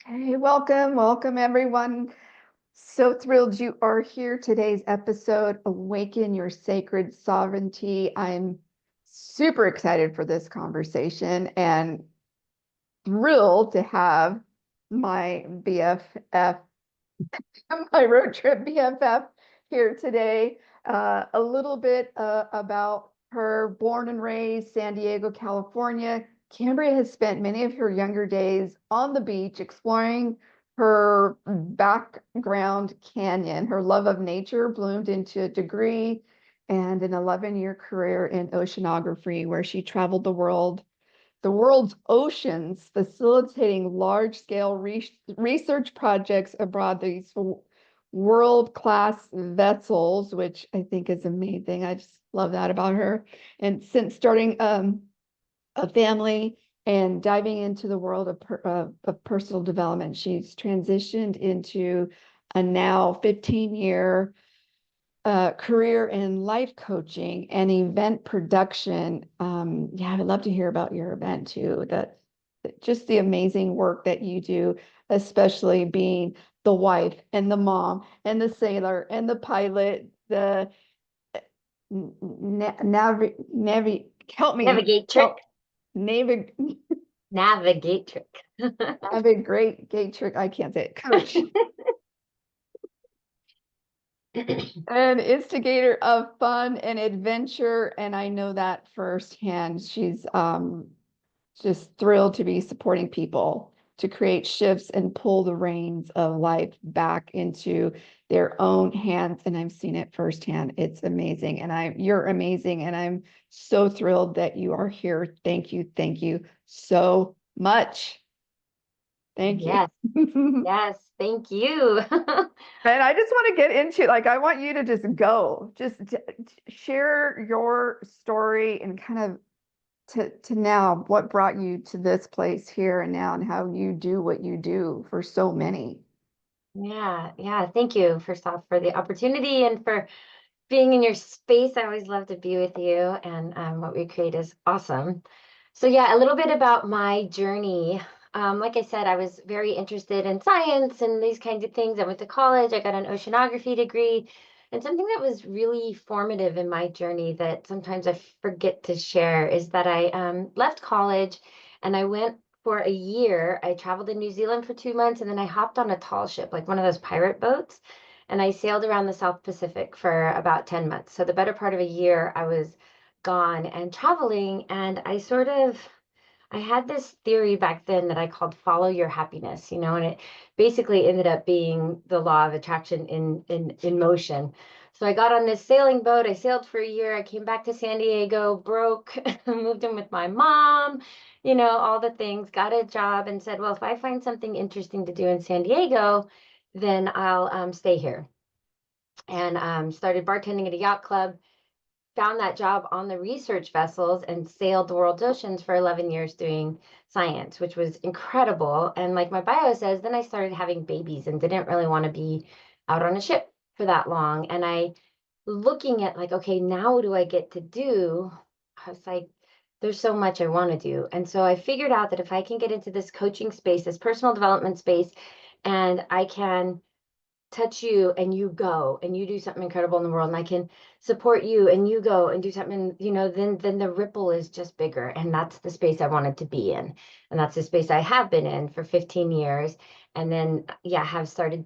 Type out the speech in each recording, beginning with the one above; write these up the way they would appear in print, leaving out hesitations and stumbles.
Hey, welcome everyone. So thrilled you are here. Today's episode, Awaken Your Sacred Sovereignty. I'm super excited for this conversation and thrilled to have my BFF, my road trip BFF here today. A little bit about her, born and raised San Diego, California. Cambria has spent many of her younger days on the beach exploring her background canyon. Her love of nature bloomed into a degree and an 11-year career in oceanography, where she traveled the world's oceans, facilitating large-scale research projects aboard these world-class vessels, which I think is amazing. I just love that about her. And since starting a family and diving into the world of personal development, she's transitioned into a now 15-year career in life coaching and event production. Yeah, I'd love to hear about your event too. That just the amazing work that you do, especially being the wife and the mom and the sailor and the pilot, the help me, Navigatrix. help navig Navigatrix. navigate gate trick. I can't say it. Coach. An instigator of fun and adventure, and I know that firsthand. She's just thrilled to be supporting people to create shifts and pull the reins of life back into their own hands. And I've seen it firsthand. It's amazing. And you're amazing. And I'm so thrilled that you are here. Thank you. Thank you so much. Thank you. Yes, yes, thank you. And I just want to get into, like, I want you to just go, share your story and kind of to now what brought you to this place here and now, and how you do what you do for so many. Yeah, thank you first off for the opportunity and for being in your space. I always love to be with you, and what we create is awesome. So yeah, a little bit about my journey. Like I said, I was very interested in science and these kinds of things. I went to college, I got an oceanography degree, and something that was really formative in my journey that sometimes I forget to share is that I left college and I went for a year. I traveled in New Zealand for 2 months, and then I hopped on a tall ship, like one of those pirate boats, and I sailed around the South Pacific for about 10 months. So the better part of a year, I was gone and traveling, and I had this theory back then that I called follow your happiness, and it basically ended up being the law of attraction in motion. So I got on this sailing boat, I sailed for a year, I came back to San Diego, broke, moved in with my mom, all the things, got a job and said, well, if I find something interesting to do in San Diego, then I'll stay here. And started bartending at a yacht club, found that job on the research vessels, and sailed the world's oceans for 11 years doing science, which was incredible. And like my bio says, then I started having babies and didn't really want to be out on a ship for that long. And I, looking at like, okay, now what do I get to do? I was like, there's so much I want to do. And so I figured out that if I can get into this coaching space, this personal development space, and I can touch you and you go and you do something incredible in the world, and I can support you and you go and do something, then the ripple is just bigger. And that's the space I wanted to be in, and that's the space I have been in for 15 years. And then yeah, have started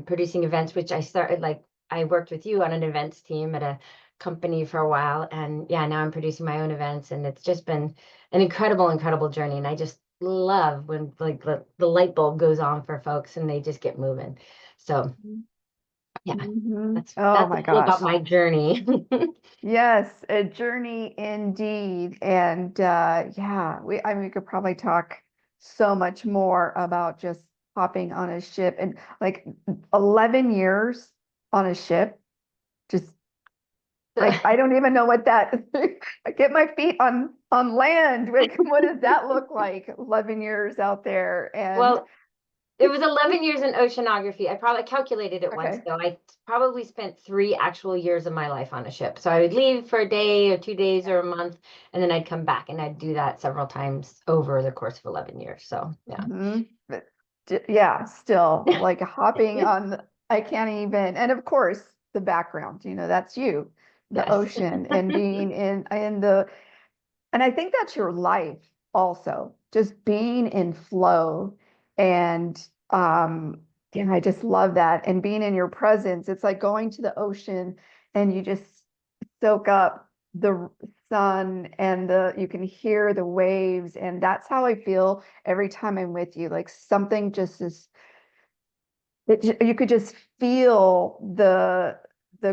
producing events, which I started, like, I worked with you on an events team at a company for a while, and yeah, now I'm producing my own events, and it's just been an incredible journey. And I just love when, like, the light bulb goes on for folks and they just get moving. So yeah, Mhm. that's Oh that's a my little about gosh. my journey. Yes, a journey indeed. And yeah, we could probably talk so much more about just hopping on a ship and like 11 years on a ship. Just like I don't even know what that I get my feet on land. Like, what does that look like? 11 years out there. And Well, it was 11 years in oceanography. I probably calculated it once, okay. though. I probably spent 3 actual years of my life on a ship. So I would leave for a day or 2 days or a month, and then I'd come back, and I'd do that several times over the course of 11 years. So yeah. Mhm. yeah, still like hopping on, I can't even, and of course, the background, that's you, the Yes. ocean and being in and I think that's your life also, just being in flow. And yeah, I just love that. And being in your presence, it's like going to the ocean and you just soak up the sun and you can hear the waves. And that's how I feel every time I'm with you. Like something just is, you could just feel the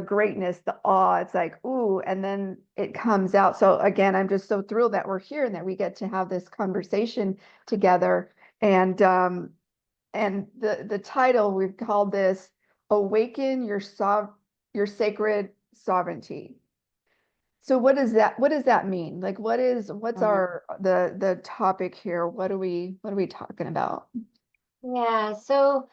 greatness, the awe. It's like, ooh, and then it comes out. So again, I'm just so thrilled that we're here and that we get to have this conversation together. And the title we've called this Awaken Your Sacred Sovereignty. So what does that mean? Like what's Mhm. our the topic here? What are we talking about? Yeah, so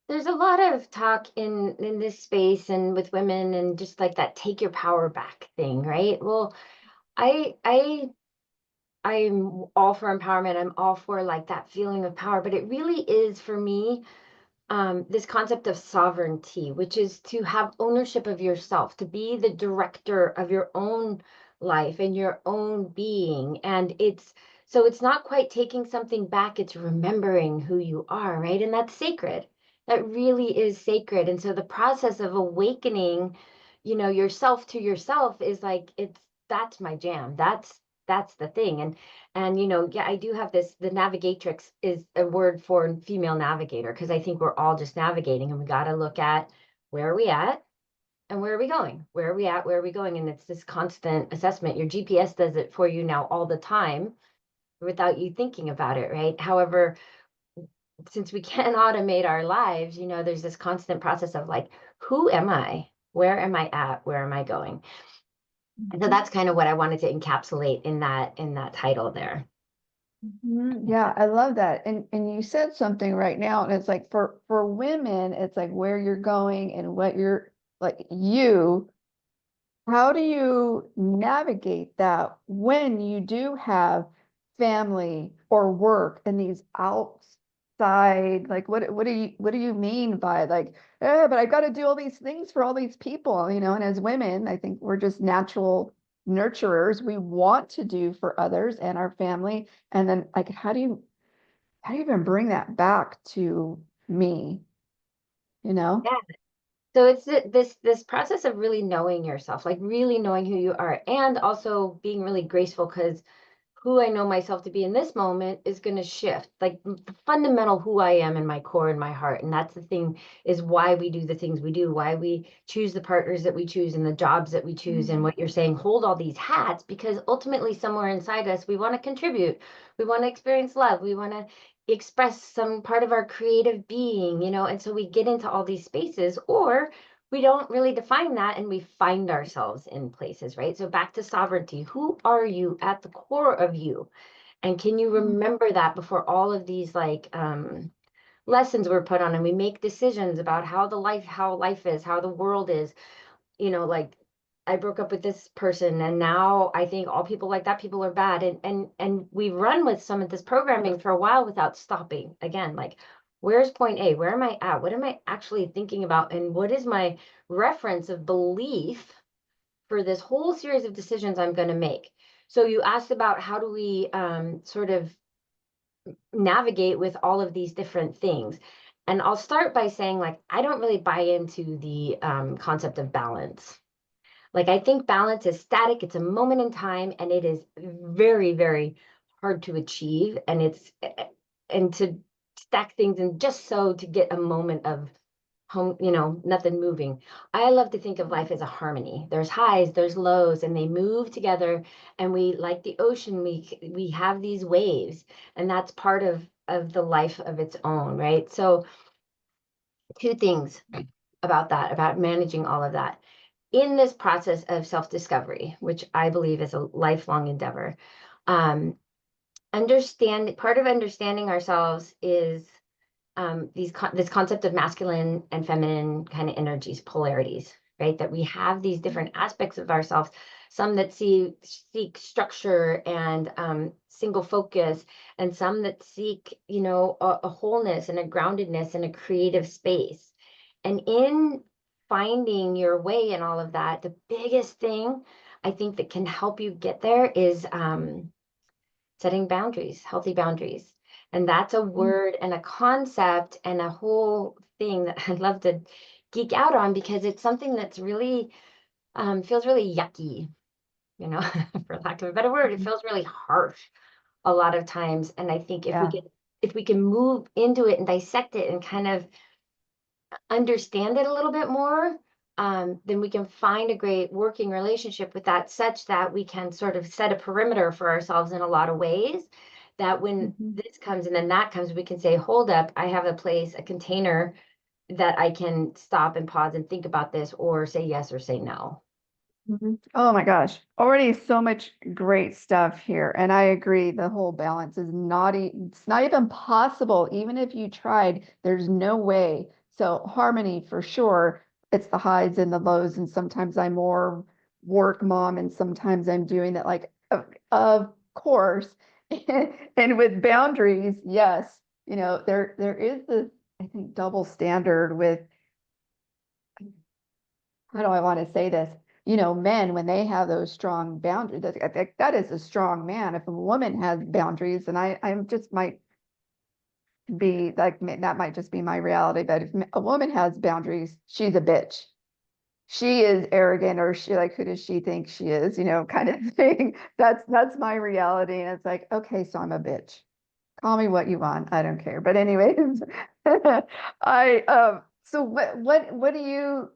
there's a lot of talk in this space and with women and just like that take your power back thing, right? Well, I I'm all for empowerment. I'm all for like that feeling of power, but it really is for me this concept of sovereignty, which is to have ownership of yourself, to be the director of your own life and your own being. And it's not quite taking something back, it's remembering who you are, right? And that's sacred. That really is sacred. And so the process of awakening, yourself to yourself is like, that's my jam. That's the thing. And yeah, I do have this. The navigatrix is a word for female navigator because I think we're all just navigating, and we got to look at where are we at and where are we going? Where are we at? Where are we going? And it's this constant assessment. Your GPS does it for you now all the time without you thinking about it, right? However, since we can automate our lives, there's this constant process of like, who am I? Where am I at? Where am I going? And so that's kind of what I wanted to encapsulate in that title there. Mhm. Yeah, I love that. And you said something right now, and it's like for women, it's like where you're going and what you're like how do you navigate that when you do have family or work and these outside, like what do you mean by like, but I've got to do all these things for all these people, and as women, I think we're just natural nurturers. We want to do for others and our family. And then like how do you even bring that back to me, you know? Yeah. So it's this process of really knowing yourself, like really knowing who you are, and also being really graceful because who I know myself to be in this moment is going to shift, like the fundamental who I am in my core and my heart. And that's the thing is why we do the things we do, why we choose the partners that we choose and the jobs that we choose. And what you're saying, hold all these hats, because ultimately somewhere inside us, we want to contribute. We want to experience love. We want to express some part of our creative being, and so we get into all these spaces, or we don't really define that and we find ourselves in places, right? So back to sovereignty. Who are you at the core of you? And can you remember that before all of these like lessons were put on and we make decisions about how life is, how the world is, like I broke up with this person and now I think all people like that people are bad, and we run with some of this programming for a while without stopping. Again, like where's point A? Where am I at? What am I actually thinking about? And what is my reference of belief for this whole series of decisions I'm going to make? So you asked about how do we sort of navigate with all of these different things. And I'll start by saying, like, I don't really buy into the concept of balance. Like, I think balance is static, it's a moment in time, and it is very, very hard to achieve. And to stack things and just so to get a moment of home, nothing moving. I love to think of life as a harmony. There's highs, there's lows, and they move together. And we, like the ocean, we have these waves, and that's part of the life of its own, right? So, two things about that, about managing all of that in this process of self-discovery, which I believe is a lifelong endeavor. Um, part of understanding ourselves is this concept of masculine and feminine kind of energies, polarities. right? That we have these different aspects of ourselves, some that seek structure and single focus, and some that seek, you know, a wholeness and a groundedness and a creative space. And in finding your way in all of that, the biggest thing I think that can help you get there is setting boundaries, healthy boundaries. And that's a word and a concept and a whole thing that I'd love to geek out on, because it's something that's really feels really yucky, you know, for lack of a better word. It feels really harsh a lot of times. And I think Yeah. if we can move into it and dissect it and kind of understand it a little bit more, then we can find a great working relationship with that, such that we can sort of set a perimeter for ourselves in a lot of ways, that when Mhm. this comes and then that comes, we can say, hold up, I have a place, a container that I can stop and pause and think about this, or say yes or say no. Mhm. Oh my gosh, already so much great stuff here. And I agree, the whole balance is it's not even possible. Even if you tried, there's no way. So harmony for sure. It's the highs and the lows. And sometimes I'm more work mom and sometimes I'm doing that like, of course. And with boundaries, yes, there is this, I think, double standard with, how do I want to say this? Men, when they have those strong boundaries, I think that is a strong man. If a woman has boundaries, and I just might be like, that might just be my reality, but if a woman has boundaries, she's a bitch. She is arrogant, or she, like, who does she think she is, kind of thing. That's my reality. And it's like, okay, so I'm a bitch. Call me what you want. I don't care. But anyways, so what do you,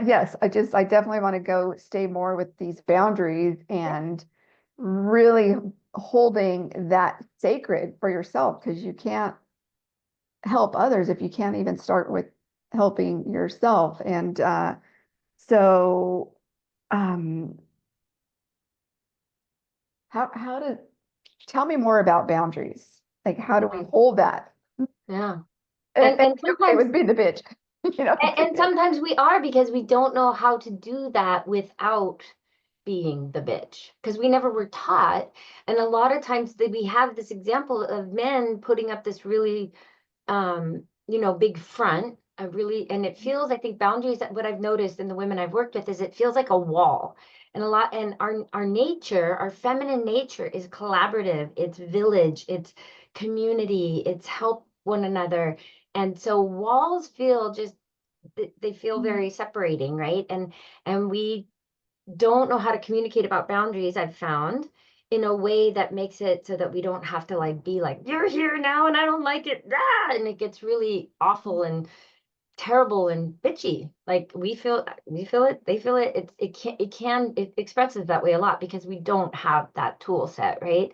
yes, I definitely want to go stay more with these boundaries and really holding that sacred for yourself, because you can't help others if you can't even start with helping yourself. And so, um, how to tell me more about boundaries? Like, how do we hold that? Yeah. And And be okay sometimes with being the bitch, and sometimes we are, because we don't know how to do that without being the bitch, because we never were taught. And a lot of times that we have this example of men putting up this really big front, and it feels, I think boundaries, that what I've noticed in the women I've worked with is it feels like a wall. And our nature, our feminine nature, is collaborative, it's village, it's community, it's help one another. And so walls feel just, they feel very separating, right? And we don't know how to communicate about boundaries, I've found, in a way that makes it so that we don't have to like be like, you're here now and I don't like it. Ah! And it gets really awful and terrible and bitchy. Like we feel it, they feel it. It expresses that way a lot because we don't have that tool set, right?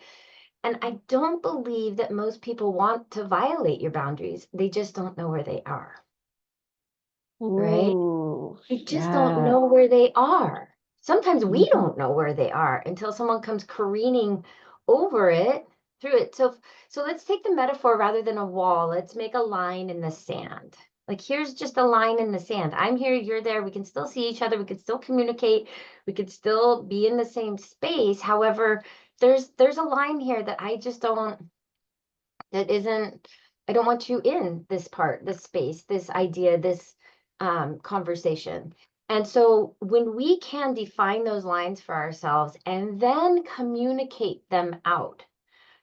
And I don't believe that most people want to violate your boundaries. They just don't know where they are, right? Ooh, They just don't yeah. know where they are. Sometimes we Mhm. don't know where they are until someone comes careening over it, through it. So let's take the metaphor rather than a wall. Let's make a line in the sand. Like, here's just a line in the sand. I'm here, you're there. We can still see each other. We can still communicate. We could still be in the same space. However, there's a line here that I just don't, that isn't, I don't want you in this part, this space, this idea, this conversation. And so when we can define those lines for ourselves and then communicate them out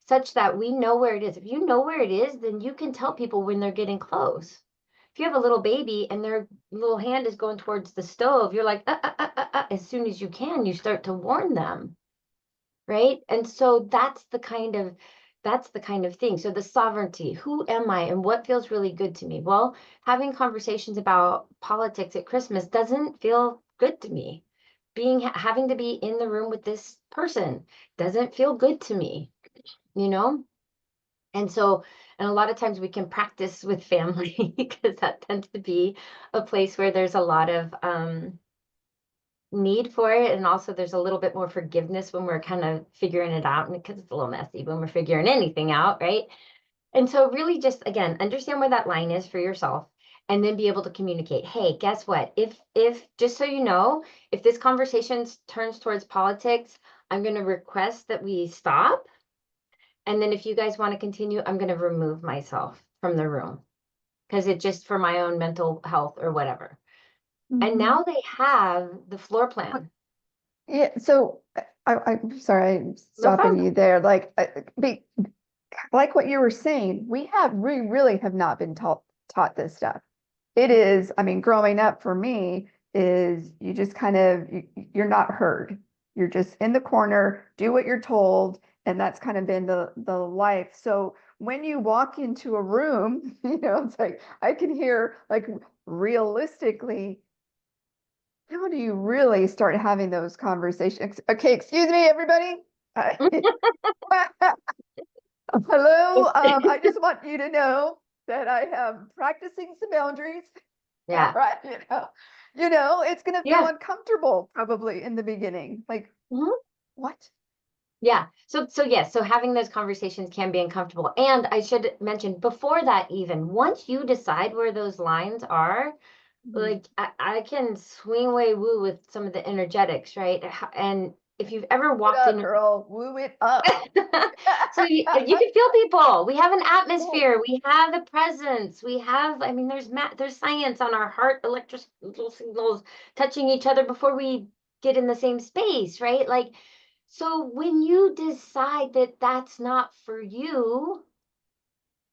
such that we know where it is. If you know where it is, then you can tell people when they're getting close. If you have a little baby and their little hand is going towards the stove, you're like, as soon as you can, you start to warn them, right? And so that's the kind of thing. So the sovereignty, who am I and what feels really good to me? Well, having conversations about politics at Christmas doesn't feel good to me. Having to be in the room with this person doesn't feel good to me, you know? And so, and a lot of times we can practice with family because that tends to be a place where there's a lot of need for it. And also there's a little bit more forgiveness when we're kind of figuring it out, and because it's a little messy when we're figuring anything out, right? And so really just, again, understand where that line is for yourself, and then be able to communicate, hey, guess what? If just so you know, if this conversation turns towards politics, I'm going to request that we stop. And then if you guys want to continue, I'm going to remove myself from the room because it's just for my own mental health or whatever. And now they have the floor plan. Yeah, so I'm sorry, I'm No stopping problem. you there. Like what you were saying, we really have not been taught this stuff. It is, I mean, growing up for me is you just kind of you're not heard. You're just in the corner, do what you're told, and that's kind of been the life. So when you walk into a room, it's like I can hear like realistically, how do you really start having those conversations? Okay, excuse me, everybody. Hello, I just want you to know that I am practicing some boundaries. Yeah. Right, it's going to feel Yeah. uncomfortable probably in the beginning. Like, Mhm. what? Yeah. So yes, so having those conversations can be uncomfortable. And I should mention before that, even once you decide where those lines are, like I can swing away woo with some of the energetics, right? And if you've ever Woo it walked up, in, girl. Woo it up. so you can feel people. We have an atmosphere. We have the presence. We have, I mean, there's science on our heart electrical signals touching each other before we get in the same space, right? Like, so when you decide that that's not for you,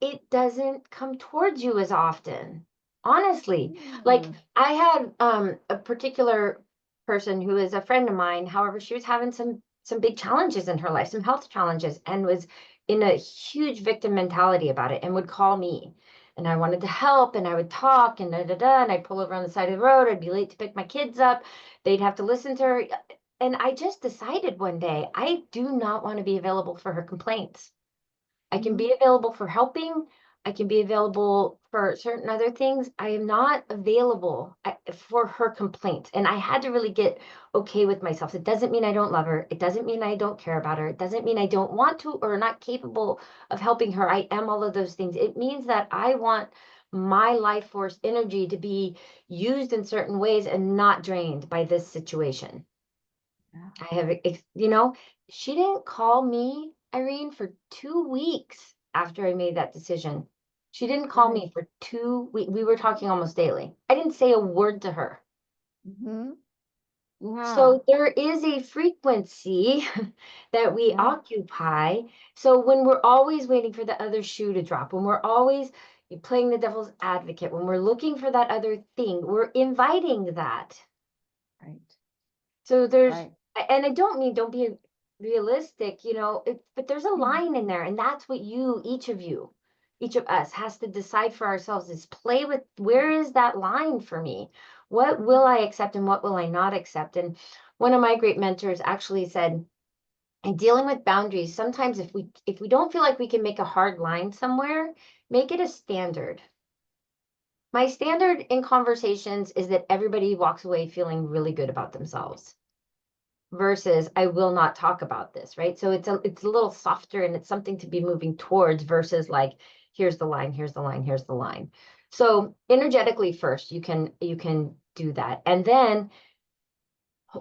it doesn't come towards you as often. Honestly, like I had a particular person who is a friend of mine. However, she was having some big challenges in her life, some health challenges, and was in a huge victim mentality about it and would call me. And I wanted to help and I would talk and da da da. And I'd pull over on the side of the road. I'd be late to pick my kids up. They'd have to listen to her. And I just decided one day, I do not want to be available for her complaints. I can be available for helping. I can be available for certain other things. I am not available for her complaints. And I had to really get okay with myself. It doesn't mean I don't love her. It doesn't mean I don't care about her. It doesn't mean I don't want to or not capable of helping her. I am all of those things. It means that I want my life force energy to be used in certain ways and not drained by this situation. I have, she didn't call me, Irene, for 2 weeks after I made that decision. She didn't call me for 2 weeks. We were talking almost daily. I didn't say a word to her. Yeah. So there is a frequency that we occupy. So when we're always waiting for the other shoe to drop, when we're always playing the devil's advocate, when we're looking for that other thing, we're inviting that. Right. So and I don't mean don't be realistic, but there's a line in there, and that's what each of us has to decide for ourselves is play with where is that line for me? What will I accept and what will I not accept? And one of my great mentors actually said, in dealing with boundaries, sometimes if we don't feel like we can make a hard line somewhere, make it a standard. My standard in conversations is that everybody walks away feeling really good about themselves versus I will not talk about this, right? So it's a little softer and it's something to be moving towards versus like, here's the line, here's the line, here's the line. So energetically first, you can do that. And then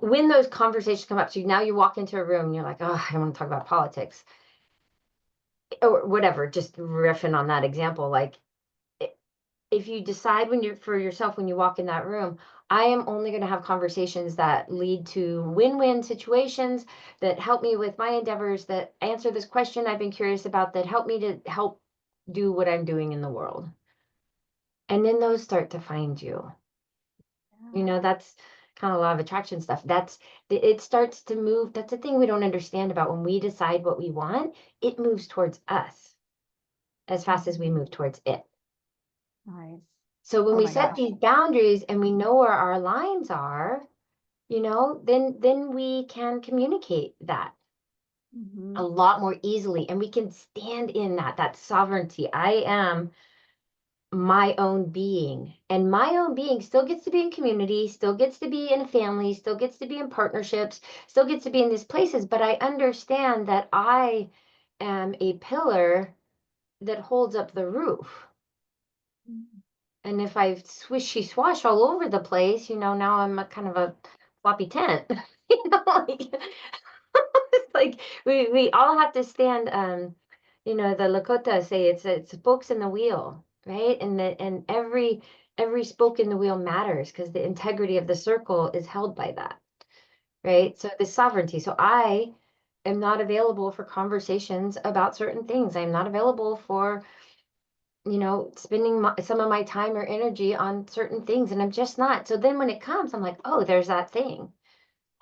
when those conversations come up, so now you walk into a room and you're like, oh, I don't want to talk about politics or whatever, just riffing on that example, like if you decide for yourself when you walk in that room, I am only going to have conversations that lead to win-win situations that help me with my endeavors, that answer this question I've been curious about, that help me to help do what I'm doing in the world. And then those start to find you. That's kind of law of attraction stuff. It starts to move. That's the thing we don't understand about when we decide what we want, it moves towards us as fast as we move towards it. Nice. So when Oh we my set gosh. these boundaries and we know where our lines are, then we can communicate that a lot more easily and we can stand in that sovereignty. I am my own being, and my own being still gets to be in community, still gets to be in a family, still gets to be in partnerships, still gets to be in these places, but I understand that I am a pillar that holds up the roof. And if I swishy swash all over the place, now I'm a kind of a floppy tent. Like, it's like we all have to stand. The Lakota say it's spokes in the wheel, right? And every spoke in the wheel matters because the integrity of the circle is held by that, right? So the sovereignty. So I am not available for conversations about certain things. I'm not available for spending some of my time or energy on certain things, and I'm just not. So then when it comes, I'm like, oh, there's that thing.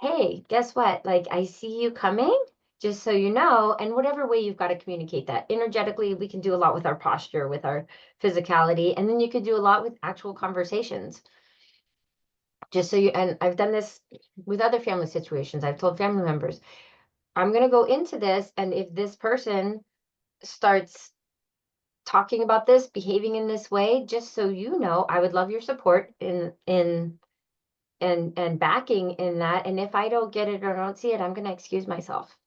Hey, guess what? Like, I see you coming, just so you know, and whatever way you've got to communicate that. Energetically, we can do a lot with our posture, with our physicality, and then you can do a lot with actual conversations. Just so and I've done this with other family situations. I've told family members, I'm going to go into this, and if this person starts talking about this, behaving in this way, just so you know, I would love your support in and backing in that. And if I don't get it or don't see it, I'm going to excuse myself.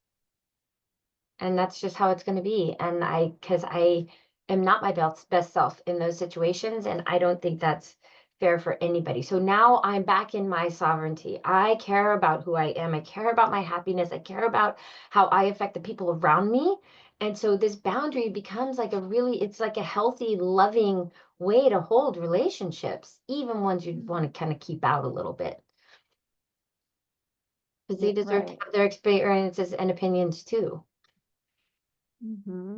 And that's just how it's going to be. And because I am not my best self in those situations, and I don't think that's fair for anybody. So now I'm back in my sovereignty. I care about who I am. I care about my happiness. I care about how I affect the people around me. And so this boundary becomes like it's like a healthy, loving way to hold relationships, even ones you want to kind of keep out a little bit. Because they deserve to Right. have their experiences and opinions too. Mm-hmm.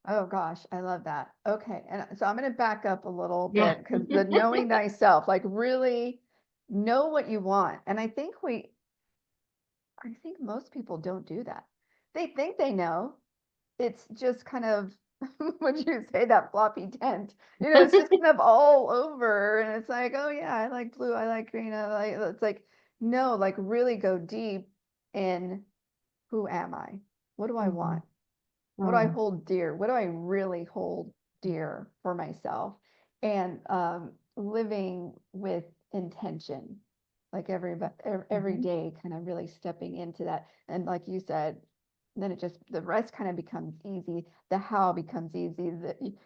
Oh gosh, I love that. Okay. And so I'm going to back up a little Yeah. bit because the knowing thyself, like really know what you want. And I think most people don't do that. They think they know. It's just kind of, would you say that floppy tent? It's just kind of all over. And it's like, oh yeah, I like blue, I like green, I like, it's like, no, like really go deep in who am I? What do I Mhm. want? What do I Mm. hold dear? What do I really hold dear for myself? And living with intention, like every Mhm. day, kind of really stepping into that. And like you said, then the rest kind of becomes easy. The how becomes easy.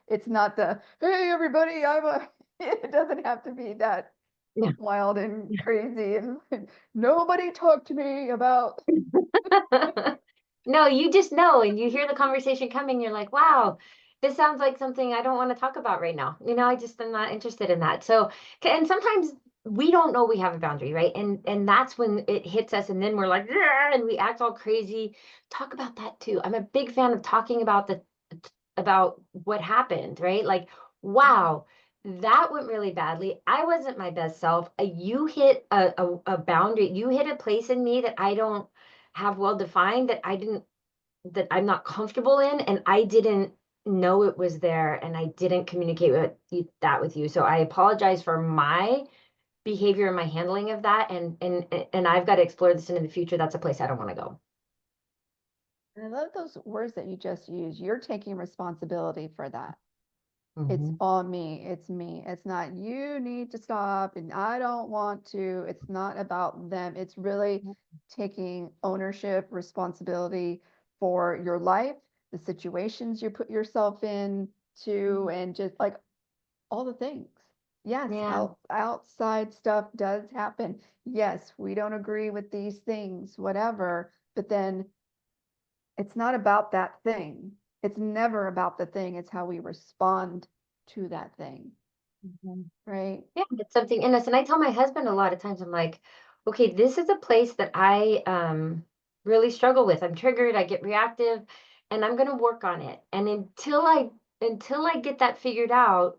It's not the hey everybody, I'm a. It doesn't have to be that Yeah. wild and crazy and nobody talk to me about. No, you just know, and you hear the conversation coming, you're like, wow, this sounds like something I don't want to talk about right now. I just am not interested in that. So, and sometimes we don't know we have a boundary, right? And that's when it hits us, and then we're like, "Yeah," and we act all crazy. Talk about that too. I'm a big fan of talking about about what happened, right? Like, wow, that went really badly. I wasn't my best self. You hit a boundary. You hit a place in me that I don't have well defined, that I'm not comfortable in, and I didn't know it was there, and I didn't communicate that with you. So I apologize for my behavior and my handling of that, and I've got to explore this into the future. That's a place I don't want to go. I love those words that you just used. You're taking responsibility for that. It's Hmm. on me. It's me. It's not you need to stop and I don't want to. It's not about them. It's really taking ownership, responsibility for your life, the situations you put yourself in to, and just like all the things. Yes, Yeah. outside stuff does happen. Yes, we don't agree with these things, whatever, but then it's not about that thing. It's never about the thing. It's how we respond to that thing, Mhm. right? Yeah, it's something in us. And I tell my husband a lot of times, I'm like, okay, this is a place that I really struggle with. I'm triggered, I get reactive, and I'm gonna work on it. And until I get that figured out,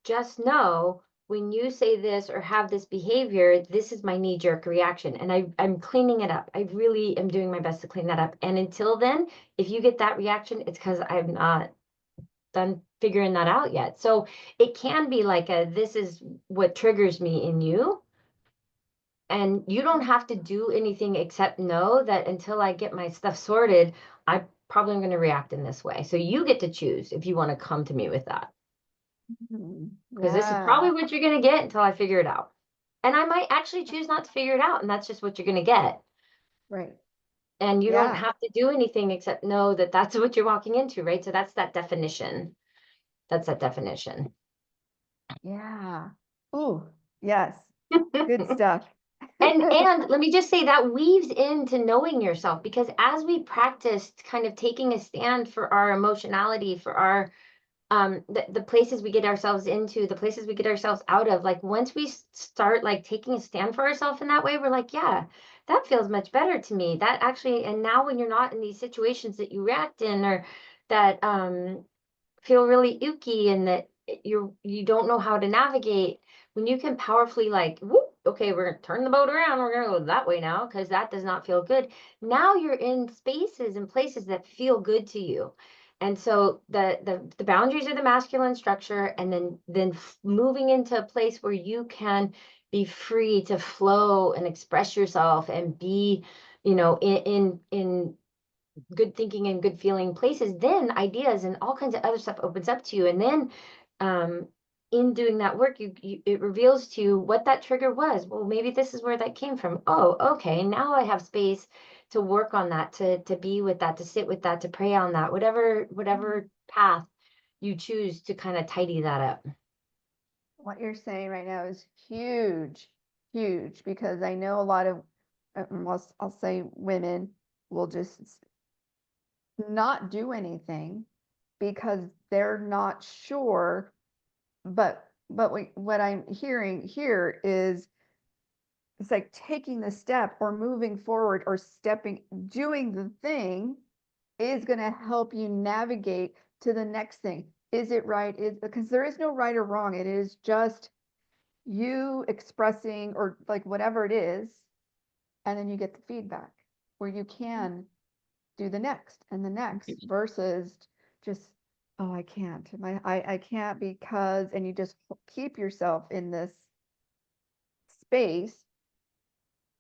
just know when you say this or have this behavior, this is my knee-jerk reaction. And I'm cleaning it up. I really am doing my best to clean that up. And until then, if you get that reaction, it's because I'm not done figuring that out yet. So it can be like this is what triggers me in you. And you don't have to do anything except know that until I get my stuff sorted, I probably am going to react in this way. So you get to choose if you want to come to me with that. Because this is Yeah, probably what you're going to get until I figure it out. And I might actually choose not to figure it out. And that's just what you're going to get. right. And you don't Yeah. have to do anything except know that that's what you're walking into, right? So that's that definition. That's that definition. Yeah. Oh, yes. Good stuff. And let me just say that weaves into knowing yourself, because as we practiced kind of taking a stand for our emotionality, for our the places we get ourselves into, the places we get ourselves out of, like once we start like taking a stand for ourselves in that way, we're like, yeah, that feels much better to me. That actually, and now when you're not in these situations that you react in, or that feel really icky, and that you don't know how to navigate, when you can powerfully like, whoop, okay, we're gonna turn the boat around, we're gonna go that way now because that does not feel good. Now you're in spaces and places that feel good to you. And so the boundaries are the masculine structure, and then moving into a place where you can be free to flow and express yourself and be, in good thinking and good feeling places, then ideas and all kinds of other stuff opens up to you. And then um in doing that work, it reveals to you what that trigger was. Well, maybe this is where that came from. Oh, okay, now I have space to work on that, to be with that, to sit with that, to pray on that, whatever path you choose to kind of tidy that up. What you're saying right now is huge, huge, because I know a lot of, I'll say women will just not do anything because they're not sure. But what I'm hearing here is it's like taking the step or moving forward or doing the thing is going to help you navigate to the next thing. Is it right? Is because there is no right or wrong. It is just you expressing or like whatever it is, and then you get the feedback where you can do the next and the next versus just, oh, I can't. I can't because, and you just keep yourself in this space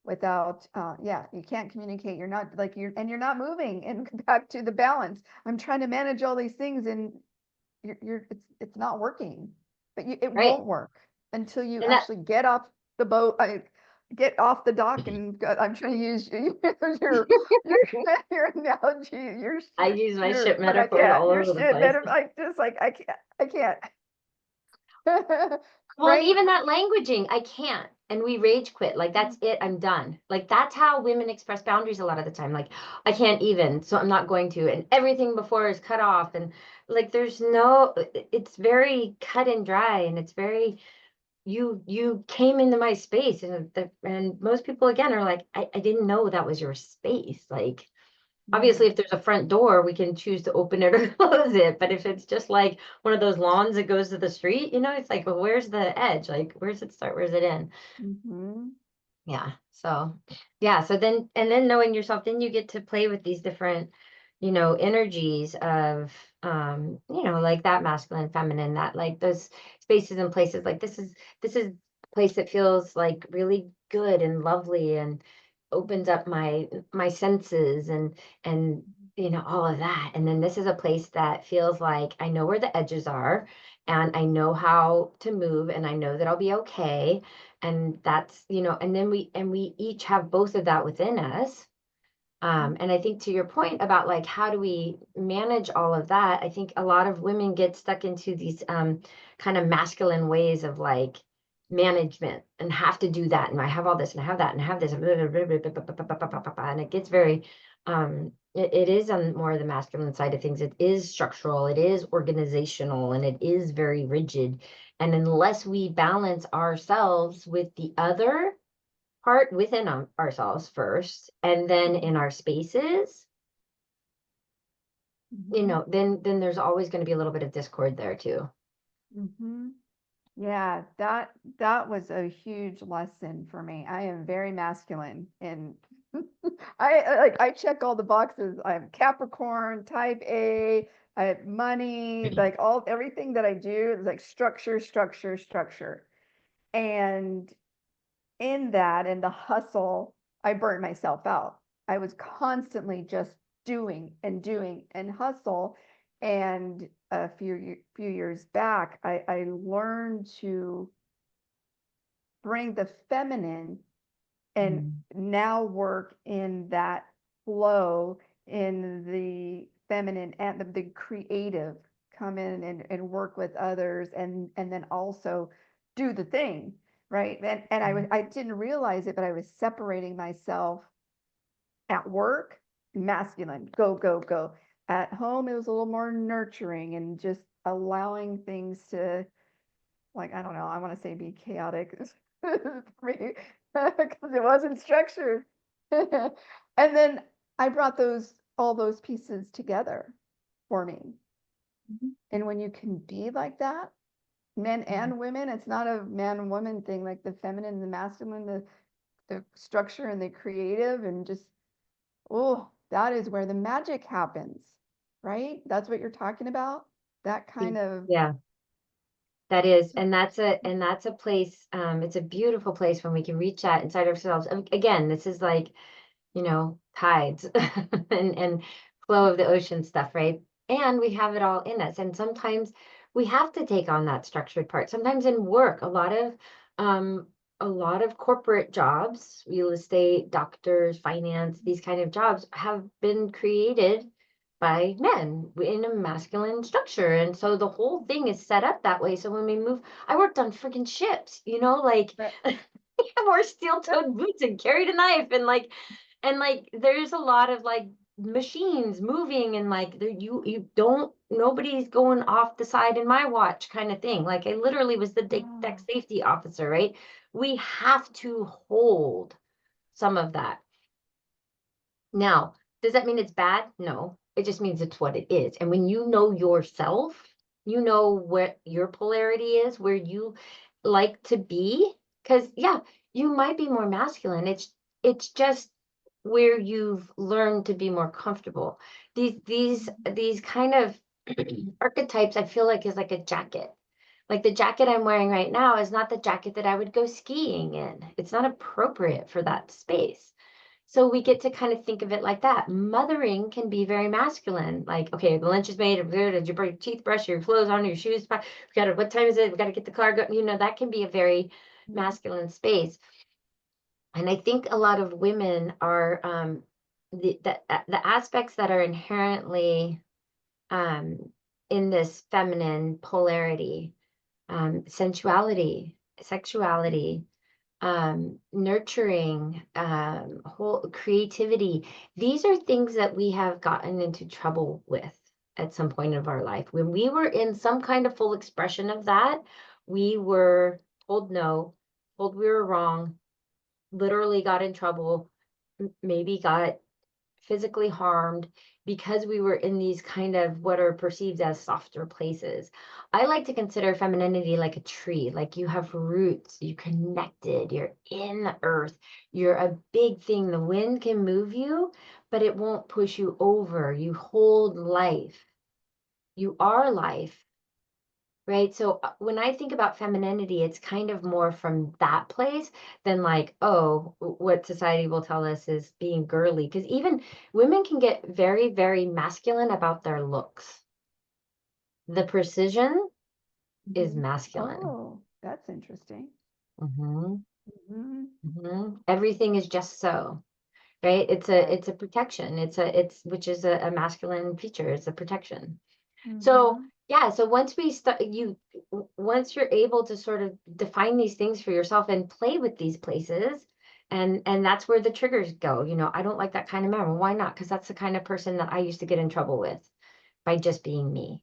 without, yeah, you can't communicate. You're not like you're not moving and back to the balance. I'm trying to manage all these things and it's not working, but it Right. won't work until you And that actually get off the boat. Get off the dock and I'm trying to use your your analogy. I use my Your ship but I metaphors can't. all Your over the shit place. better. I just like I can't. Well, and Right? even that languaging, I can't. And we rage quit. Like, that's it. I'm done. Like, that's how women express boundaries a lot of the time. Like, I can't even, so I'm not going to. And everything before is cut off. And like, it's very cut and dry. And it's very, you came into my space. And most people, again, are like, I didn't know that was your space. Like, obviously, if there's a front door, we can choose to open it or close it. But if it's just like one of those lawns that goes to the street, it's like, well, where's the edge? Like, where's it start? Where's it end? Mm-hmm. Yeah. So, yeah. So then, and then knowing yourself, then you get to play with these different, energies of, like that masculine, feminine, that like those spaces and places. Like this is a place that feels like really good and lovely and opens up my senses and all of that. And then this is a place that feels like I know where the edges are and I know how to move and I know that I'll be okay. And that's, and then we each have both of that within us. And I think to your point about like how do we manage all of that, I think a lot of women get stuck into these kind of masculine ways of like management and have to do that, and I have all this and I have that and I have this and it gets very it is on more of the masculine side of things. It is structural, it is organizational, and it is very rigid. And unless we balance ourselves with the other part within ourselves first and then in our spaces, Mm-hmm. then there's always going to be a little bit of discord there too. Mm-hmm. Yeah, that was a huge lesson for me. I am very masculine and I check all the boxes. I'm Capricorn, type A, I have money, like everything that I do is like structure, structure, structure. And in that, in the hustle, I burned myself out. I was constantly just doing and hustle. And a few years back, I learned to bring the feminine and now work in that flow in the feminine and the creative come in and work with others and then also do the thing, right? And I didn't realize it, but I was separating myself at work, masculine, go, go, go. At home, it was a little more nurturing and just allowing things to, like, I don't know, I want to say be chaotic for me because it wasn't structured. And then I brought all those pieces together for me. And when you can be like that, men and women, it's not a man and woman thing, like the feminine and the masculine, the structure and the creative, and just, oh, that is where the magic happens, right? That's what you're talking about. That kind of, Yeah, that is, and that's a place, it's a beautiful place when we can reach that inside ourselves. Again, this is like, tides and flow of the ocean stuff, right? And we have it all in us. And sometimes we have to take on that structured part. Sometimes in work, a lot of corporate jobs, real estate, doctors, finance, these kind of jobs have been created by men in a masculine structure. And so the whole thing is set up that way. So when we move, I worked on freaking ships, like wore steel-toed boots and carried a knife and there's a lot of like machines moving and like you don't nobody's going off the side in my watch kind of thing. Like I literally was the deck safety officer, right? We have to hold some of that. Now, does that mean it's bad? No, it just means it's what it is. And when you know yourself, you know what your polarity is, where you like to be, because yeah, you might be more masculine. It's just where you've learned to be more comfortable. These kind of archetypes, I feel like is like a jacket. Like the jacket I'm wearing right now is not the jacket that I would go skiing in. It's not appropriate for that space. So we get to kind of think of it like that. Mothering can be very masculine. Like, okay, the lunch is made. Did you brush your teeth, brush your clothes on, your shoes? We got to, what time is it? We got to get the car going. That can be a very masculine space. And I think a lot of women are the aspects that are inherently in this feminine polarity, sensuality, sexuality, nurturing, whole creativity. These are things that we have gotten into trouble with at some point of our life. When we were in some kind of full expression of that, we were told no, told we were wrong, literally got in trouble, maybe got physically harmed because we were in these kind of what are perceived as softer places. I like to consider femininity like a tree, like you have roots, you're connected, you're in the earth, you're a big thing. The wind can move you, but it won't push you over. You hold life. You are life. Right. So when I think about femininity, it's kind of more from that place than like, oh, what society will tell us is being girly. Because even women can get very, very masculine about their looks. The precision is masculine. Oh, that's interesting. Everything is just so. Right. It's a protection. Which is a masculine feature. It's a protection. So yeah, so once once you're able to sort of define these things for yourself and play with these places, and that's where the triggers go. I don't like that kind of man. Well, why not? Because that's the kind of person that I used to get in trouble with by just being me.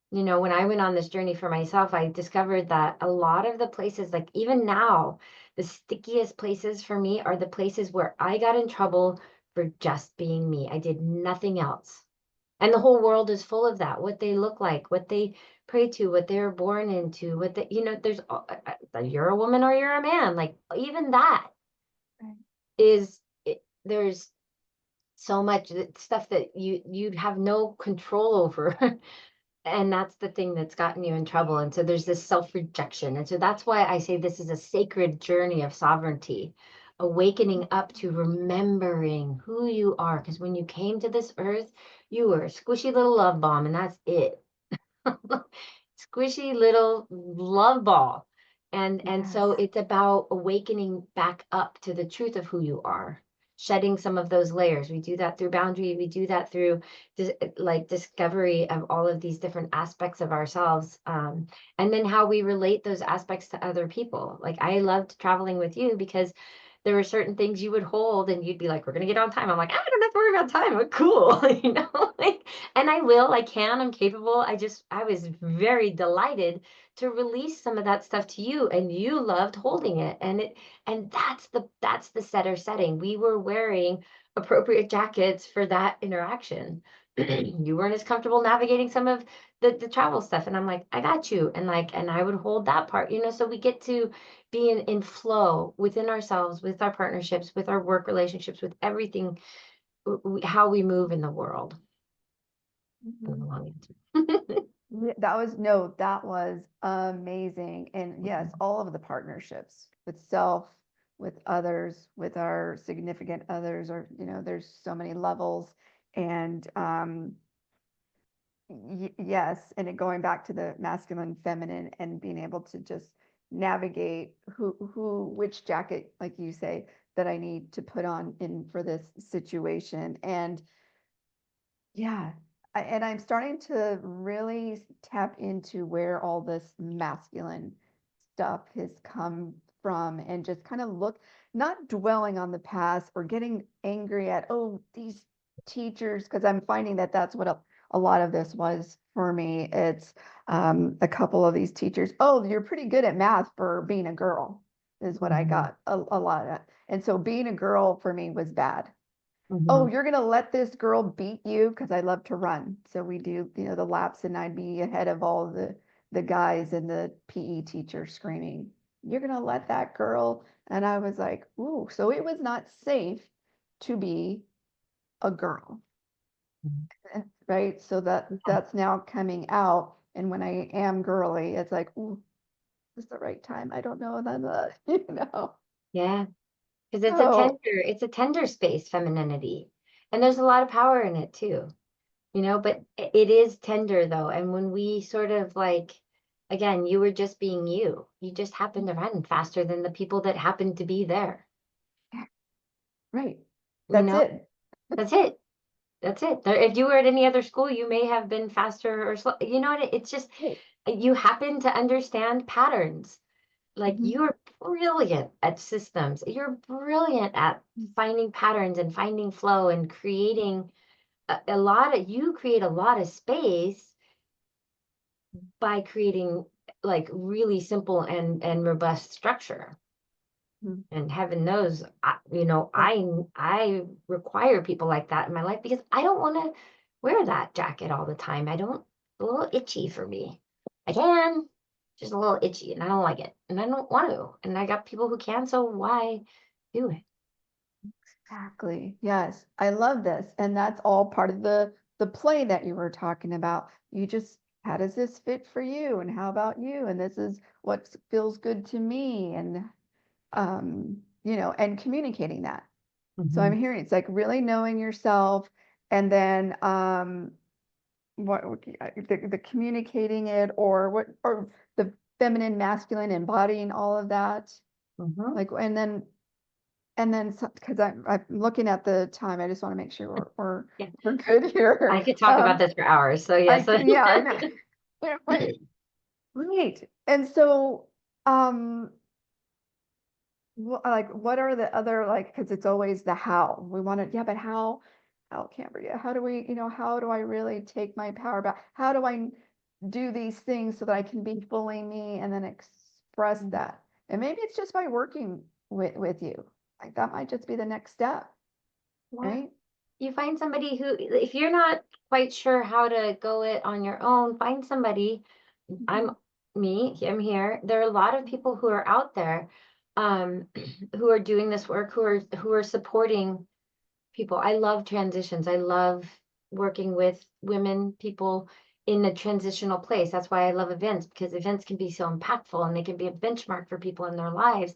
When I went on this journey for myself, I discovered that a lot of the places, like even now, the stickiest places for me are the places where I got in trouble for just being me. I did nothing else. And the whole world is full of that, what they look like, what they pray to, what they were born into, there's, you're a woman or you're a man, like even that is, there's so much stuff that you'd have no control over. And that's the thing that's gotten you in trouble. And so there's this self-rejection. And so that's why I say this is a sacred journey of sovereignty, awakening up to remembering who you are. Because when you came to this earth, you were a squishy little love bomb, and that's it. Squishy little love ball. And so it's about awakening back up to the truth of who you are. shedding some of those layers. We do that through boundary. We do that through like discovery of all of these different aspects of ourselves. And then how we relate those aspects to other people. Like I loved traveling with you because there were certain things you would hold and you'd be like, we're going to get on time. I'm like, I don't have to worry about time. I'm cool. You know, like, and I can, I'm capable. I was very delighted to release some of that stuff to you, and you loved holding it. And that's the setter setting. We were wearing appropriate jackets for that interaction. You weren't as comfortable navigating some of the travel stuff. And I'm like, I got you. And I would hold that part, you know, so we get to be in flow within ourselves, with our partnerships, with our work relationships, with everything, how we move in the world. Mhm. Yeah, that was amazing. And yes, all of the partnerships with self, with others, with our significant others, or, there's so many levels. And yes, and going back to the masculine, feminine, and being able to just navigate which jacket, like you say, that I need to put on in for this situation. And yeah, and I'm starting to really tap into where all this masculine stuff has come from, and just kind of look, not dwelling on the past or getting angry at, oh, these teachers, because I'm finding that that's what a lot of this was for me. It's a couple of these teachers, oh, you're pretty good at math for being a girl, is what I Mhm, got a lot of. And so being a girl for me was bad. Oh, mhm. you're gonna let this girl beat you? Because I love to run. So we do, the laps, and I'd be ahead of all the guys, and the PE teacher screaming, "You're gonna let that girl?" And I was like, ooh, so it was not safe to be a girl. Right? So that's now coming out. And when I am girly, it's like, ooh, is the right time? I don't know. And then Yeah, because So it's a tender space, femininity. And there's a lot of power in it too, you know, but it is tender though. And when we sort of like, again, you were just being you. You just happened to run faster than the people that happened to be there. right. You That's know, it. that's it. That's it. If you were at any other school, you may have been faster or slow. You know what? It's just Right. you happen to understand patterns. Like Mhm. you're brilliant at systems. You're brilliant at finding patterns and finding flow and creating a lot of, you create a lot of space by creating like really simple and robust structure. Mhm. And heaven knows, you know, Yeah. I require people like that in my life because I don't want to wear that jacket all the time. I don't, a little itchy for me. I can, just a little itchy, and I don't like it, and I don't want to. And I got people who can, so why do it? Exactly. Yes. I love this. And that's all part of the play that you were talking about. You just, how does this fit for you? And how about you? And this is what feels good to me. And and communicating that. So Mhm, I'm hearing it's like really knowing yourself, and then the communicating it, or the feminine, masculine, embodying all of that. mhm. Like, and then, because I'm looking at the time, I just want to make sure Yeah, we're good here. I could talk about this for hours. So yes. Yeah, I know. Wait, right. And so, um, like, what are the other, like, because it's always the how we want to, yeah, but how, Cambria, how do we, how do I really take my power back? How do I do these things so that I can be fully me, and then express that? And maybe it's just by working with you. Like, that might just be the next step, Yeah. right? You find somebody who, if you're not quite sure how to go it on your own, find somebody. I'm Mhm. I'm here. There are a lot of people who are out there, um, who are doing this work, who are supporting people. I love transitions. I love working with women, people in a transitional place. That's why I love events, because events can be so impactful and they can be a benchmark for people in their lives.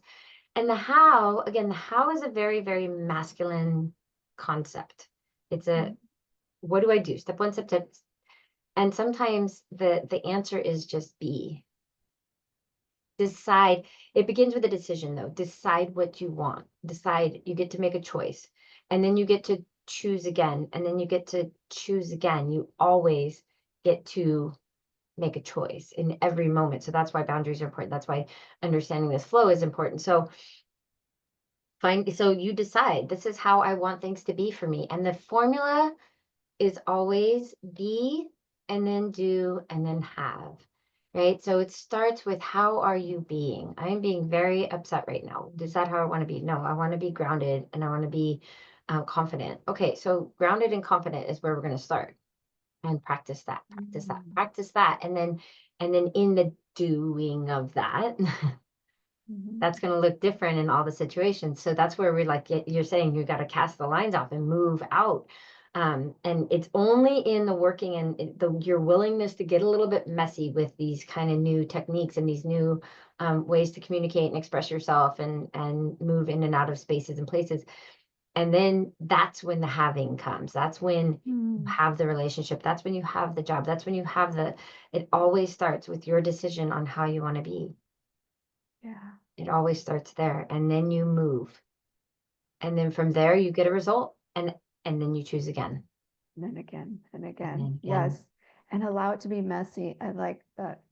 And the how, again, the how is a very, very masculine concept. It's a, Mhm. what do I do? Step one, step two. And sometimes the answer is just be. Decide. It begins with a decision though. Decide what you want. Decide, you get to make a choice. and then you get to choose again, and then you get to choose again. You always get to make a choice in every moment. So that's why boundaries are important. That's why understanding this flow is important. So so you decide, this is how I want things to be for me. And the formula is always be, and then do, and then have, right? So it starts with, how are you being? I'm being very upset right now. Is that how I want to be? No, I want to be grounded, and I want to be confident. Okay, so grounded and confident is where we're going to start, and practice that, practice that, practice that. And then in the doing of that, that's going to look different in all the situations. So that's where we're like, you're saying, you got to cast the lines off and move out. And it's only in the working and your willingness to get a little bit messy with these kind of new techniques and these new ways to communicate and express yourself and move in and out of spaces and places. And then that's when the having comes. That's when you have the relationship. That's when you have the job. That's when you have it always starts with your decision on how you want to be. Yeah. It always starts there, and then you move. And then from there you get a result, and then you choose again. And then again and again. And then again. Yes. And allow it to be messy. I like that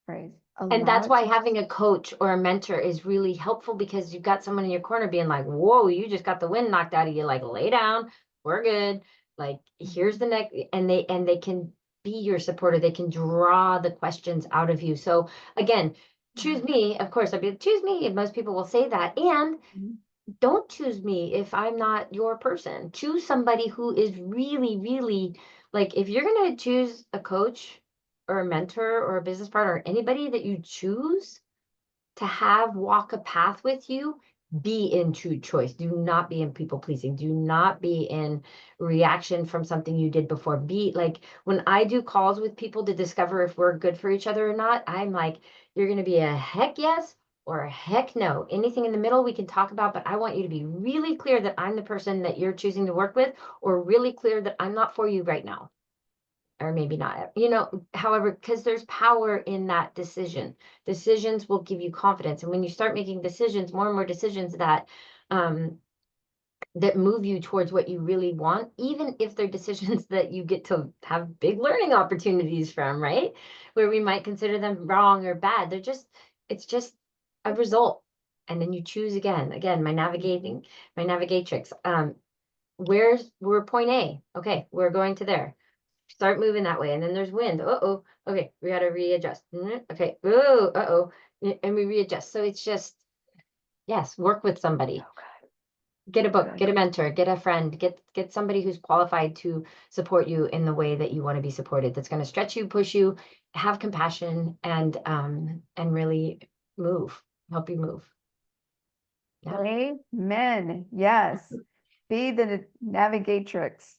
phrase. And that's why having a coach or a mentor is really helpful, because you've got someone in your corner being like, whoa, you just got the wind knocked out of you. Like, lay down, we're good. Like, here's the next, and they can be your supporter. They can draw the questions out of you. So again, choose me. Of course, I'd be like, choose me. And most people will say that. And don't choose me if I'm not your person. Choose somebody who is really, really, like, if you're going to choose a coach or a mentor or a business partner, or anybody that you choose to have walk a path with you, be in true choice. Do not be in people pleasing. Do not be in reaction from something you did before. Be like, when I do calls with people to discover if we're good for each other or not, I'm like, you're going to be a heck yes or a heck no. Anything in the middle we can talk about, but I want you to be really clear that I'm the person that you're choosing to work with, or really clear that I'm not for you right now. Or maybe not, however, because there's power in that decision. Decisions will give you confidence. And when you start making decisions, more and more decisions that move you towards what you really want, even if they're decisions that you get to have big learning opportunities from, right? Where we might consider them wrong or bad. It's just a result. And then you choose again, my navigatrix. We're point A. Okay, we're going to there. Start moving that way, and then there's wind. Okay, we got to readjust. Okay, and we readjust. So it's just, yes, work with somebody. Get a book, get a mentor, get a friend, get somebody who's qualified to support you in the way that you want to be supported. That's going to stretch you, push you, have compassion, and really help you move. Yeah. Amen. Yes. Be the navigatrix.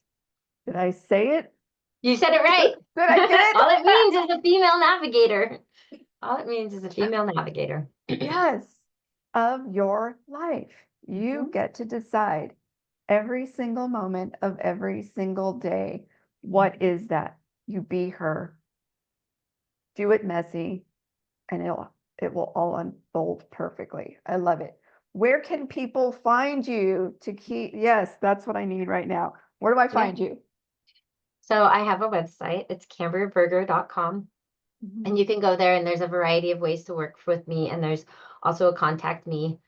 Did I say it? You said it right. Did I get it? All it means is a female navigator. All it means is a female navigator. Yes. Of your life. You get to decide every single moment of every single day. What is that? You be her. Do it messy, and it will all unfold perfectly. I love it. Where can people find you to keep? Yes, that's what I need right now. Where do I find you? So I have a website. It's cambriaberger.com. And you can go there, and there's a variety of ways to work with me. And there's also a contact me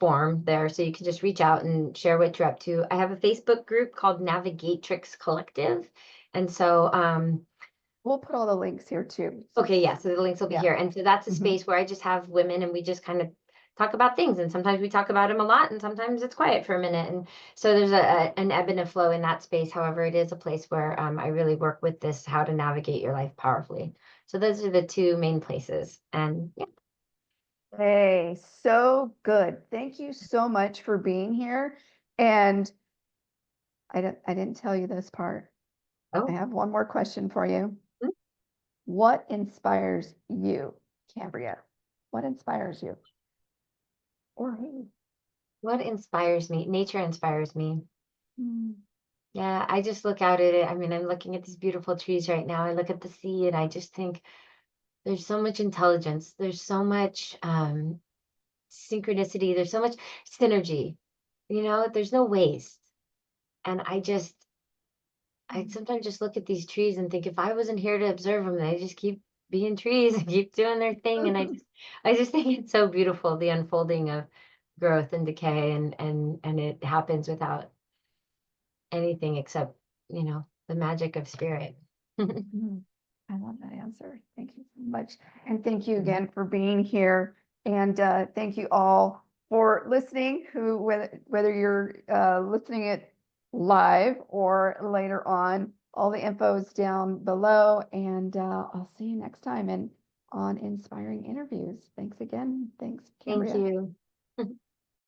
form there. So you can just reach out and share what you're up to. I have a Facebook group called Navigatrix Collective. And so we'll put all the links here too. Okay, yeah. So the links will be here. And so that's a space where I just have women, and we just kind of talk about things. And sometimes we talk about them a lot, and sometimes it's quiet for a minute. And so there's an ebb and a flow in that space. However, it is a place where I really work with this, how to navigate your life powerfully. So those are the two main places. And yeah. Hey, so good. Thank you so much for being here. And I didn't tell you this part. I have one more question for you. What inspires you, Cambria? What inspires you? Or who? What inspires me? Nature inspires me. Yeah, I just look out at it. I mean, I'm looking at these beautiful trees right now. I look at the sea, and I just think there's so much intelligence. There's so much synchronicity. There's so much synergy. There's no waste. And I sometimes just look at these trees and think, if I wasn't here to observe them, they just keep being trees and keep doing their thing. And I just think it's so beautiful, the unfolding of growth and decay, and it happens without anything except, the magic of spirit. Mhm. I love that answer. Thank you so much. And thank you again for being here. And thank you all for listening, whether you're listening it live or later on. All the info is down below. And I'll see you next time and on Inspiring Interviews. Thanks again. Thanks, Thank Cambria. you.